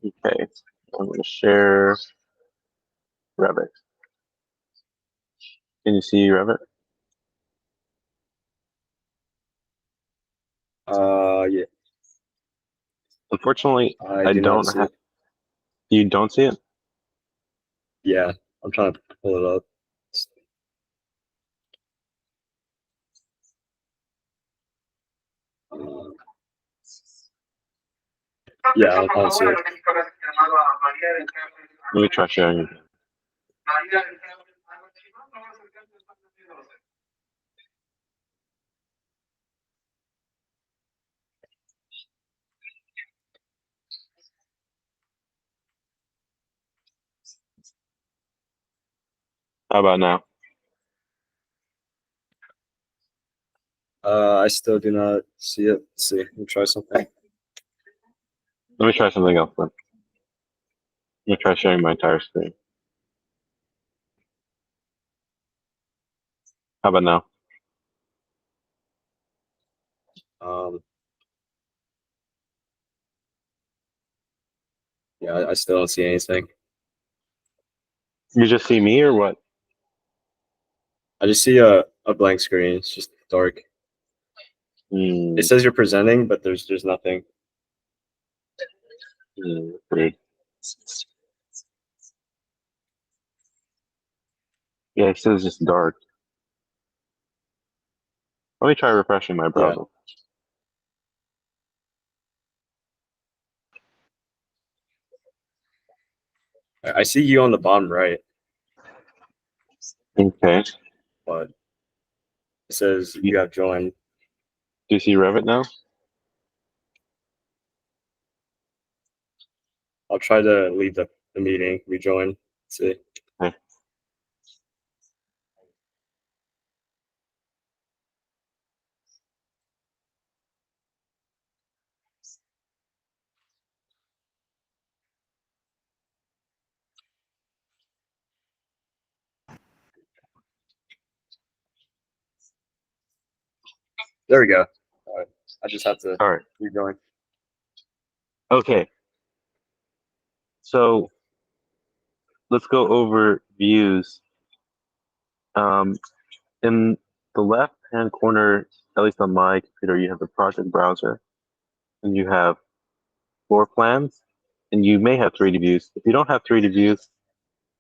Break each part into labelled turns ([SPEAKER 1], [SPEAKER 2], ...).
[SPEAKER 1] Okay, I'm going to share Revit. Can you see Revit?
[SPEAKER 2] Yeah,
[SPEAKER 1] Unfortunately,
[SPEAKER 2] I
[SPEAKER 1] I
[SPEAKER 2] do not
[SPEAKER 1] don't
[SPEAKER 2] see
[SPEAKER 1] have.
[SPEAKER 2] it.
[SPEAKER 1] You don't see it?
[SPEAKER 2] Yeah, I'm trying to pull it up. Uh, yeah, I don't see it.
[SPEAKER 1] Let me try sharing it. How about now?
[SPEAKER 2] I still do not see it. Let's see, let me try something.
[SPEAKER 1] Let me try something else then. Let me try sharing my entire screen. How about now?
[SPEAKER 2] Um, yeah, I still don't see anything.
[SPEAKER 1] You just see me or what?
[SPEAKER 2] I just see a blank screen. It's just dark.
[SPEAKER 1] Hmm,
[SPEAKER 2] It says you're presenting, but there's nothing.
[SPEAKER 1] weird. Yeah, it says just dark. Let me try refreshing my
[SPEAKER 2] Yeah,
[SPEAKER 1] browser.
[SPEAKER 2] I see you on the bottom right,
[SPEAKER 1] Okay.
[SPEAKER 2] but it says
[SPEAKER 1] You,
[SPEAKER 2] you have joined.
[SPEAKER 1] do you see Revit now?
[SPEAKER 2] I'll try to leave the meeting, rejoin. Let's see.
[SPEAKER 1] Okay.
[SPEAKER 2] There we go. All right. I just have to
[SPEAKER 1] All right.
[SPEAKER 2] rejoin.
[SPEAKER 1] Okay. So let's go over views. Um, in the left-hand corner, at least on my computer, you have the project browser, and you have floor plans, and you may have 3D views. If you don't have 3D views,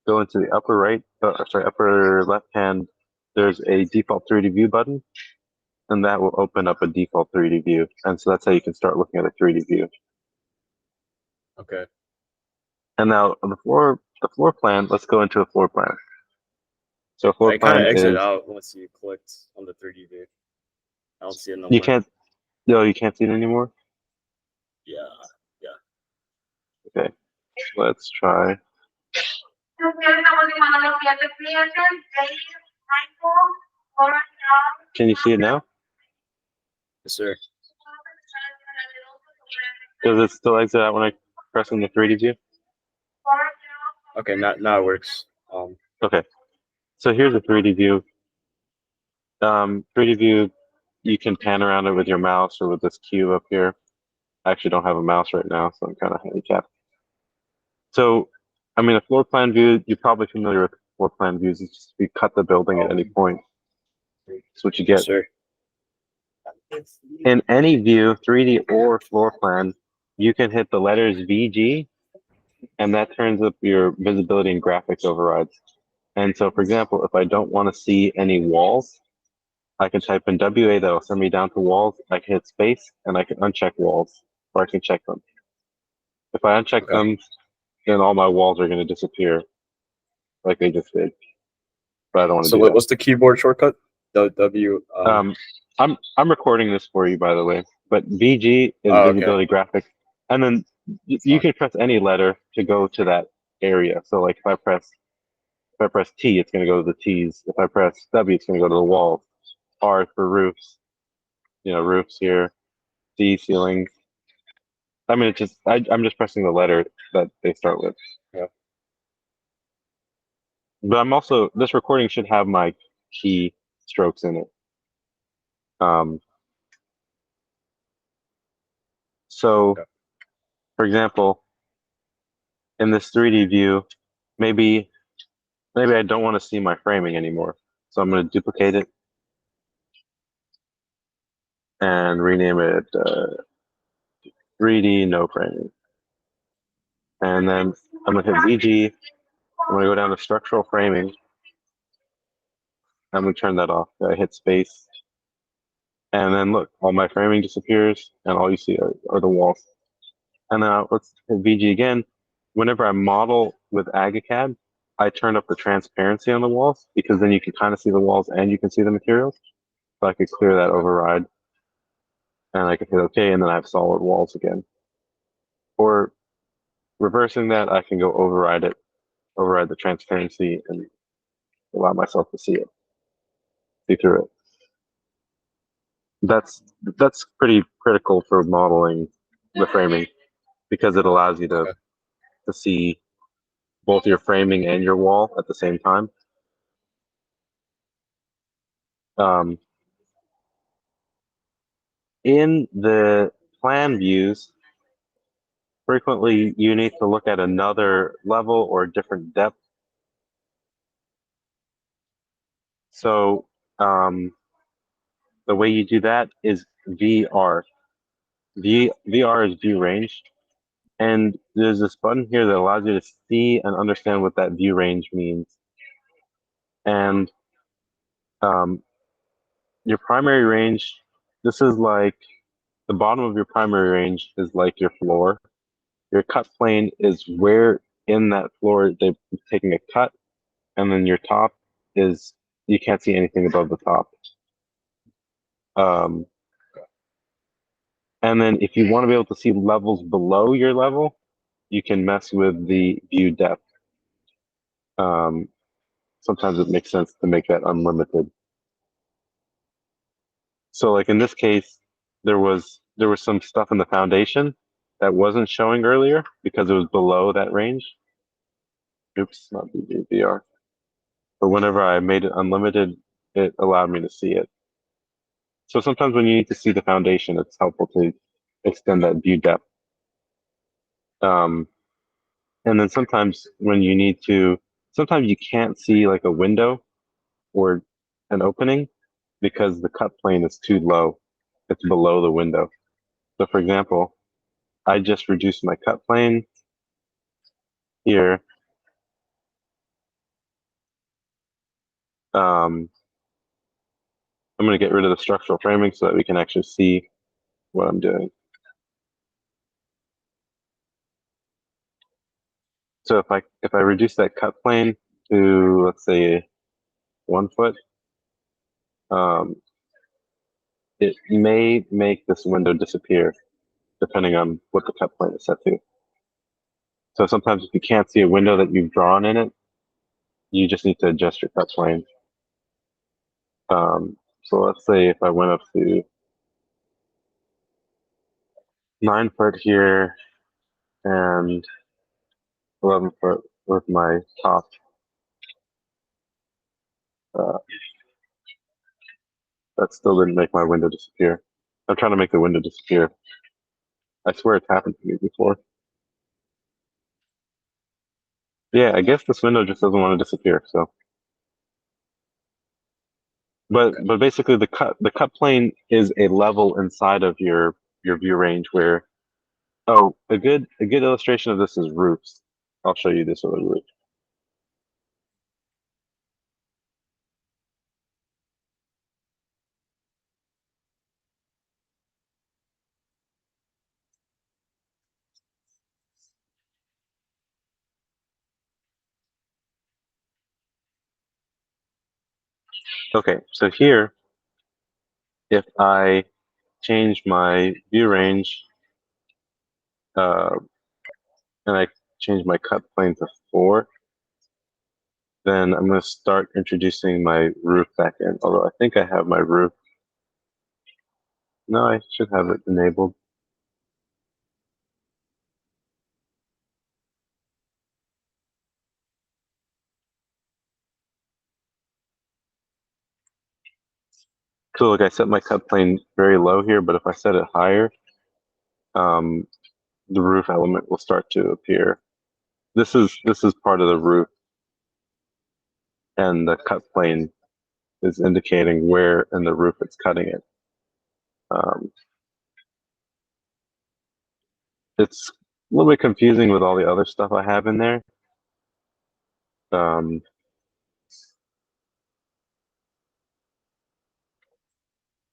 [SPEAKER 1] go into the upper right, sorry, upper left hand. There's a default 3D view button, and that will open up a default 3D view. And so that's how you can start looking at a 3D view.
[SPEAKER 2] Okay.
[SPEAKER 1] And now on the floor plan, let's go into a floor plan. So a floor
[SPEAKER 2] I kind
[SPEAKER 1] plan
[SPEAKER 2] of exit
[SPEAKER 1] is
[SPEAKER 2] out once you clicked on the 3D view. I don't see it no
[SPEAKER 1] you
[SPEAKER 2] more.
[SPEAKER 1] can't no you can't see it anymore.
[SPEAKER 2] Yeah, yeah.
[SPEAKER 1] Okay, let's try. Can you see it now?
[SPEAKER 2] Yes, sir.
[SPEAKER 1] Does it still exit out when I press on the 3D view?
[SPEAKER 2] Okay, now it works.
[SPEAKER 1] Okay, so here's a 3D view. 3D view, you can pan around it with your mouse or with this cube up here. I actually don't have a mouse right now, so I'm kind of handicapped. So, I mean, a floor plan view, you're probably familiar with floor plan views. It's just you cut the building at any point. That's what you
[SPEAKER 2] Yes,
[SPEAKER 1] get.
[SPEAKER 2] sir.
[SPEAKER 1] In any view, 3D or floor plan, you can hit the letters VG, and that turns up your visibility and graphics overrides. And so, for example, if I don't want to see any walls, I can type in WA, that'll send me down to walls. I can hit space, and I can uncheck walls, or I can check them. If I uncheck
[SPEAKER 2] Okay.
[SPEAKER 1] them, then all my walls are going to disappear like they just did. But I don't want
[SPEAKER 2] So
[SPEAKER 1] to do that.
[SPEAKER 2] what's the keyboard shortcut? W.
[SPEAKER 1] I'm recording this for you, by the way. But VG is
[SPEAKER 2] Oh, okay.
[SPEAKER 1] visibility graphics, and then
[SPEAKER 2] That's
[SPEAKER 1] you
[SPEAKER 2] fine.
[SPEAKER 1] can press any letter to go to that area. So, like if I press T, it's going to go to the T's. If I press W, it's going to go to the walls. R is for roofs. Roofs here. C, ceilings. I mean, I'm just pressing the letter that they start with.
[SPEAKER 2] Yeah.
[SPEAKER 1] But this recording should have my key strokes in it. Um, so,
[SPEAKER 2] Okay.
[SPEAKER 1] for example, in this 3D view, maybe I don't want to see my framing anymore. So I'm going to duplicate it and rename it 3D no framing. And then I'm going to hit VG. I'm going to go down to structural framing. I'm going to turn that off. I hit space. And then look, all my framing disappears and all you see are the walls. And then let's hit VG again. Whenever I model with AutoCAD, I turn up the transparency on the walls because then you can kind of see the walls and you can see the materials. So I could clear that override and I could hit OK and then I have solid walls again. Or reversing that, I can go override it, override the transparency and allow myself to see through it. That's pretty critical for modeling the framing because it allows you
[SPEAKER 2] Okay.
[SPEAKER 1] to see both your framing and your wall at the same time. Um, in the plan views, frequently you need to look at another level or different depth. So the way you do that is VR. VR is view range. And there's this button here that allows you to see and understand what that view range means. And um, your primary range, this is like the bottom of your primary range is like your floor. Your cut plane is where in that floor they're taking a cut, and then your top is you can't see anything above the top. Um, and then if you want to be able to see levels below your level, you can mess with the view depth. Um, sometimes it makes sense to make that unlimited. So like in this case, there was some stuff in the foundation that wasn't showing earlier because it was below that range. Oops, not BVR. But whenever I made it unlimited, it allowed me to see it. So sometimes when you need to see the foundation, it's helpful to extend that view depth. Um, and then sometimes when you need to, sometimes you can't see like a window or an opening because the cut plane is too low. It's below the window. So for example, I just reduced my cut plane here. Um, I'm going to get rid of the structural framing so that we can actually see what I'm doing. So if I reduce that cut plane to let's say 1 foot, um, it may make this window disappear depending on what the cut plane is set to. So sometimes if you can't see a window that you've drawn in it, you just need to adjust your cut plane. So let's say if I went up to 9 foot here and 11 foot with my top, uh, that still didn't make my window disappear. I'm trying to make the window disappear. I swear it's happened to me before. Yeah, I guess this window just doesn't want to disappear. So,
[SPEAKER 2] Okay.
[SPEAKER 1] but basically the cut plane is a level inside of your view range where oh a good illustration of this is roofs. I'll show you this with a roof. Okay, so here if I change my view range uh, and I change my cut plane to 4, then I'm going to start introducing my roof back in. Although I think I have my roof. No, I should have it enabled. So look, I set my cut plane very low here, but if I set it higher, um, the roof element will start to appear. this is part of the roof, and the cut plane is indicating where in the roof it's cutting it. Um, it's a little bit confusing with all the other stuff I have in there. Um,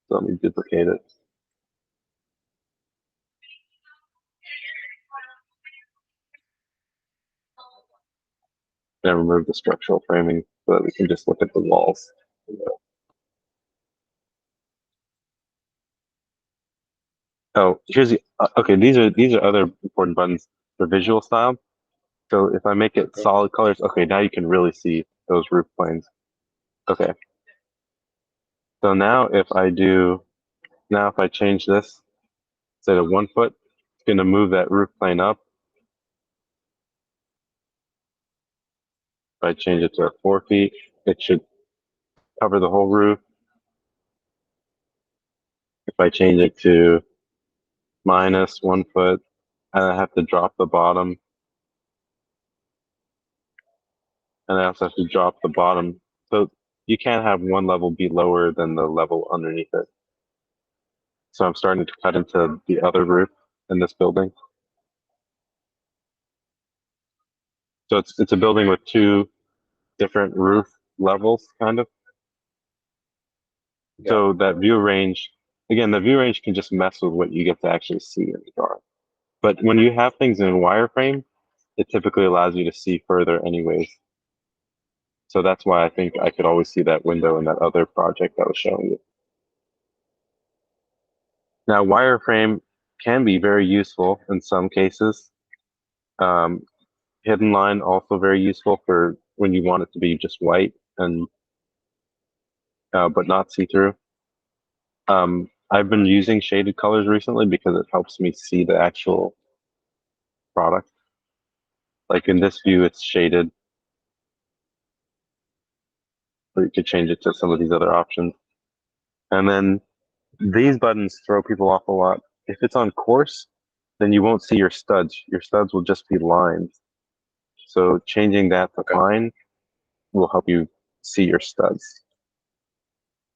[SPEAKER 1] so let me duplicate it and remove the structural framing so that we can just look at the walls. Oh, here's the okay. These are other important buttons for visual style. So if I make it solid colors, okay, now you can really see those roof planes. Okay. So now if I change this, instead of 1 foot, it's going to move that roof plane up. If I change it to 4 feet, it should cover the whole roof. If I change it to -1 foot, I have to drop the bottom, and I also have to drop the bottom. So you can't have one level be lower than the level underneath it. So I'm starting to cut into the other roof in this building. So it's a building with two different roof levels, kind of.
[SPEAKER 2] Yeah.
[SPEAKER 1] So that view range, again, the view range can just mess with what you get to actually see in the drawing. But when you have things in wireframe, it typically allows you to see further anyways. So that's why I think I could always see that window in that other project I was showing you. Now, wireframe can be very useful in some cases. Um, hidden line also very useful for when you want it to be just white and but not see-through. I've been using shaded colors recently because it helps me see the actual product. Like in this view, it's shaded, or you could change it to some of these other options. And then these buttons throw people off a lot. If it's on coarse, then you won't see your studs. Your studs will just be lines. So changing that to
[SPEAKER 2] Okay.
[SPEAKER 1] fine will help you see your studs.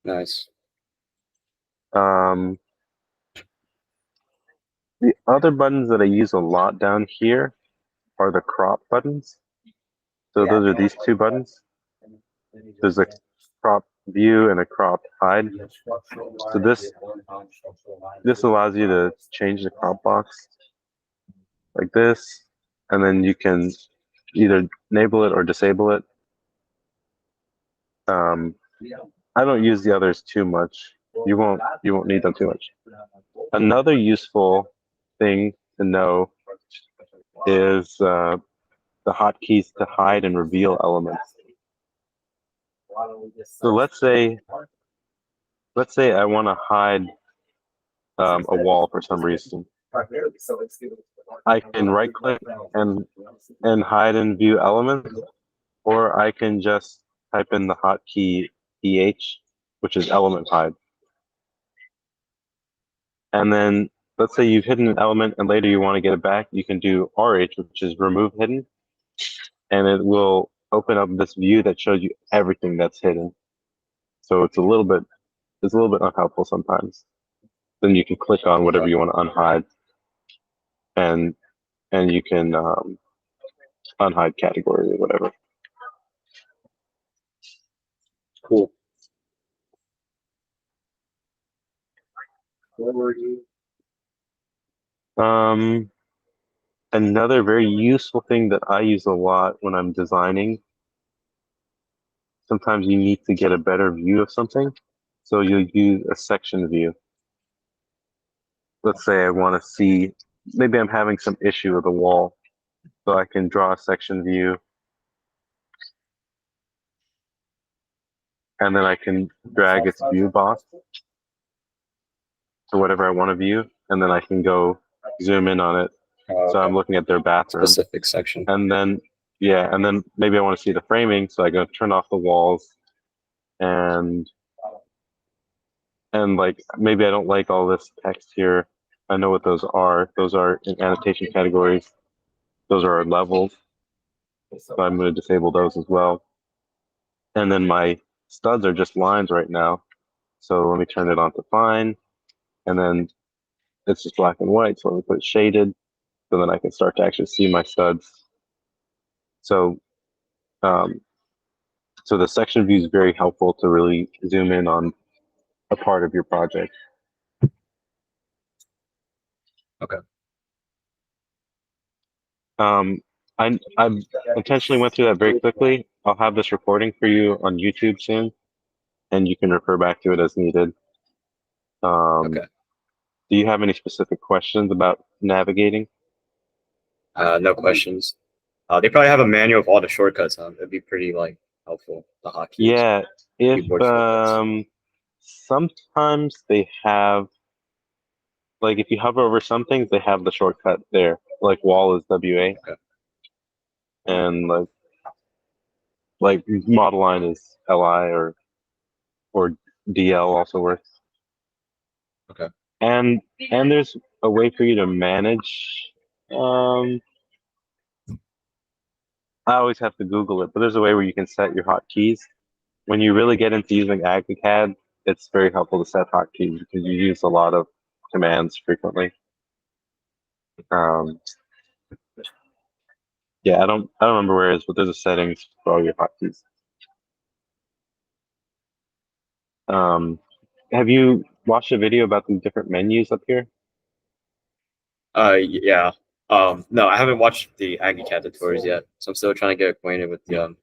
[SPEAKER 2] Nice.
[SPEAKER 1] Um, the other buttons that I use a lot down here are the crop buttons. So those are these two buttons. There's a crop view and a crop hide. So this allows you to change the crop box like this, and then you can either enable it or disable it. I don't use the others too much. You won't need them too much. Another useful thing to know is the hotkeys to hide and reveal elements. So let's say I want to hide a wall for some reason. I can right click and hide and view elements, or I can just type in the hotkey EH, which is element hide. And then let's say you've hidden an element and later you want to get it back, you can do RH, which is remove hidden, and it will open up this view that shows you everything that's hidden. So it's a little bit unhelpful sometimes. Then you can click on whatever you want to unhide, and you can unhide category or whatever.
[SPEAKER 2] Cool. Where were you?
[SPEAKER 1] Um, Another very useful thing that I use a lot when I'm designing, sometimes you need to get a better view of something. So you'll use a section view. Let's say I want to see, maybe I'm having some issue with the wall. So I can draw a section view, and then I can drag its view box to whatever I want to view, and then I can go zoom in on it. So I'm
[SPEAKER 2] Okay.
[SPEAKER 1] looking at their bathroom.
[SPEAKER 2] Specific section.
[SPEAKER 1] And then, yeah, and then maybe I want to see the framing, so I go turn off the walls, and like maybe I don't like all this text here. I know what those are. Those are in annotation categories. Those are our levels. So I'm going to disable those as well. And then my studs are just lines right now. So let me turn it on to fine. And then it's just black and white. So let me put it shaded. So then I can start to actually see my studs. So, um, so the section view is very helpful to really zoom in on a part of your project.
[SPEAKER 2] Okay.
[SPEAKER 1] I intentionally went through that very quickly. I'll have this recording for you on YouTube soon, and you can refer back to it as needed.
[SPEAKER 2] Okay.
[SPEAKER 1] Do you have any specific questions about navigating?
[SPEAKER 2] No questions. They probably have a manual of all the shortcuts. It'd be pretty like helpful. The hotkeys,
[SPEAKER 1] Yeah, if
[SPEAKER 2] keyboard shortcuts.
[SPEAKER 1] sometimes they have, like, if you hover over some things, they have the shortcut there. Like wall is WA,
[SPEAKER 2] Okay.
[SPEAKER 1] and like model line is LI, or DL also works.
[SPEAKER 2] Okay.
[SPEAKER 1] And there's a way for you to manage. Um, I always have to Google it, but there's a way where you can set your hotkeys. When you really get into using AutoCAD, it's very helpful to set hotkeys because you use a lot of commands frequently. Um, yeah, I don't remember where it is, but there's a settings for all your hotkeys. Um, have you watched a video about the different menus up here?
[SPEAKER 2] Yeah. No, I haven't watched the AgriCAD tutorials yet, so I'm still trying to get acquainted with the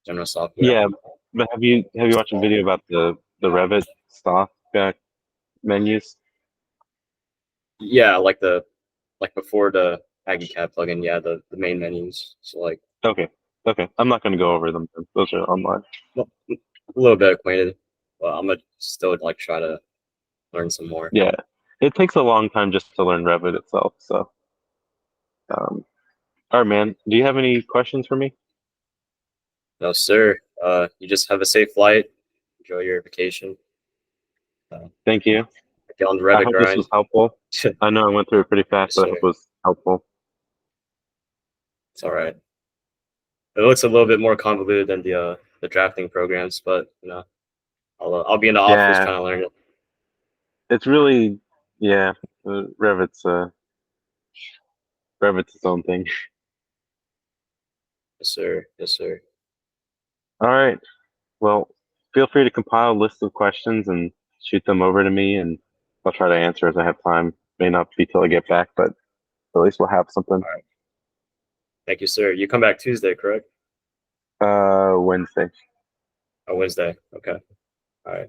[SPEAKER 2] general software.
[SPEAKER 1] Yeah, but have you watched a video about the Revit stock menus?
[SPEAKER 2] Yeah, like before the AgriCAD plugin, yeah, the main menus. So like,
[SPEAKER 1] Okay, okay. I'm not going to go over them. Those are online.
[SPEAKER 2] well, a little bit acquainted, but I'm gonna still like try to learn some more.
[SPEAKER 1] Yeah, it takes a long time just to learn Revit itself. So, um, all right, man. Do you have any questions for me?
[SPEAKER 2] No, sir. You just have a safe flight. Enjoy your vacation. Uh,
[SPEAKER 1] Thank you.
[SPEAKER 2] get on the
[SPEAKER 1] I
[SPEAKER 2] Revit
[SPEAKER 1] hope this
[SPEAKER 2] grind.
[SPEAKER 1] was helpful. I know I went through it pretty fast,
[SPEAKER 2] Yes,
[SPEAKER 1] but I hope
[SPEAKER 2] sir.
[SPEAKER 1] it was helpful.
[SPEAKER 2] It's all right. It looks a little bit more convoluted than the drafting programs, but I'll be in the office
[SPEAKER 1] Yeah,
[SPEAKER 2] trying to learn it.
[SPEAKER 1] it's really, yeah. Revit's its own thing.
[SPEAKER 2] Yes, sir. Yes, sir.
[SPEAKER 1] All right. Well, feel free to compile a list of questions and shoot them over to me, and I'll try to answer as I have time. May not be till I get back, but at least we'll have something.
[SPEAKER 2] All right. Thank you, sir. You come back Tuesday, correct?
[SPEAKER 1] Wednesday.
[SPEAKER 2] Or Wednesday? Okay. All right. All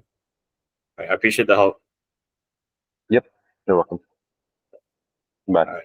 [SPEAKER 2] right. I appreciate the help.
[SPEAKER 1] Yep. You're welcome. Bye.
[SPEAKER 2] All right.